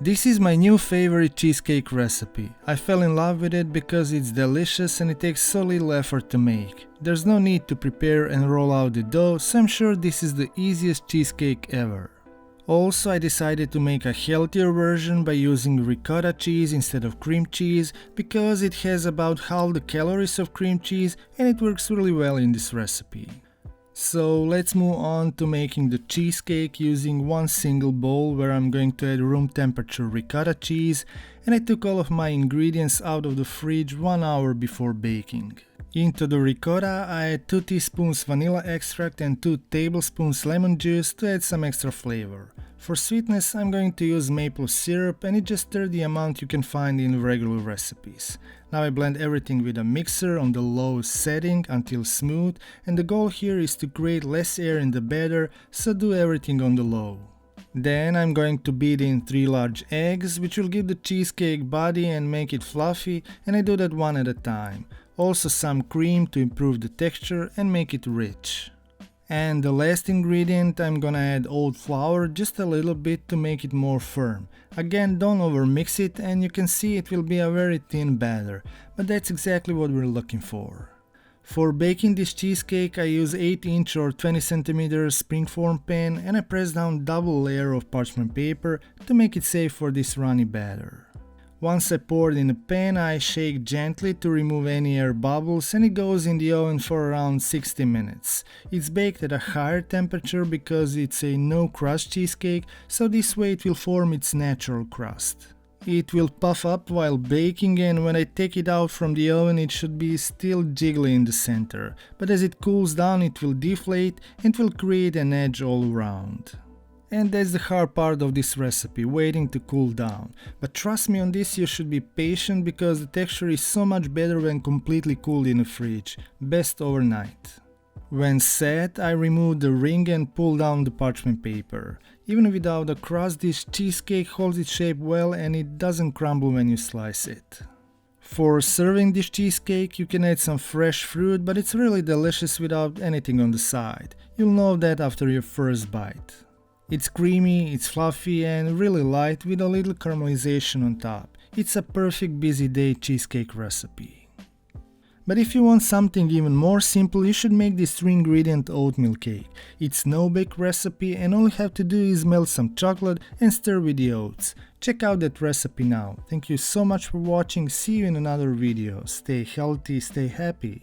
This is my new favorite cheesecake recipe. I fell in love with it because it's delicious and it takes so little effort to make. There's no need to prepare and roll out the dough, so I'm sure this is the easiest cheesecake ever. Also, I decided to make a healthier version by using ricotta cheese instead of cream cheese because it has about half the calories of cream cheese and it works really well in this recipe. So let's move on to making the cheesecake using one single bowl where I'm going to add room temperature ricotta cheese, and I took all of my ingredients out of the fridge 1 hour before baking. Into the ricotta I add 2 teaspoons vanilla extract and 2 tablespoons lemon juice to add some extra flavor. For sweetness I'm going to use maple syrup, and it's just 30 amount you can find in regular recipes. Now I blend everything with a mixer on the low setting until smooth, and the goal here is to create less air in the batter, so do everything on the low. Then I'm going to beat in 3 large eggs, which will give the cheesecake body and make it fluffy, and I do that one at a time. Also some cream to improve the texture and make it rich. And the last ingredient, I'm gonna add oat flour just a little bit to make it more firm. Again, don't overmix it, and you can see it will be a very thin batter, but that's exactly what we're looking for. For baking this cheesecake I use 8-inch or 20 cm springform pan, and I press down double layer of parchment paper to make it safe for this runny batter. Once I pour it in the pan, I shake gently to remove any air bubbles, and it goes in the oven for around 60 minutes. It's baked at a higher temperature because it's a no-crust cheesecake, so this way it will form its natural crust. It will puff up while baking, and when I take it out from the oven it should be still jiggly in the center, but as it cools down it will deflate and will create an edge all around. And that's the hard part of this recipe, waiting to cool down. But trust me on this, you should be patient because the texture is so much better when completely cooled in the fridge, best overnight. When set, I remove the ring and pull down the parchment paper. Even without a crust, this cheesecake holds its shape well and it doesn't crumble when you slice it. For serving this cheesecake, you can add some fresh fruit, but it's really delicious without anything on the side. You'll know that after your first bite. It's creamy, it's fluffy and really light with a little caramelization on top. It's a perfect busy day cheesecake recipe. But if you want something even more simple, you should make this 3-ingredient oatmeal cake. It's no-bake recipe and all you have to do is melt some chocolate and stir with the oats. Check out that recipe now. Thank you so much for watching, see you in another video. Stay healthy, stay happy.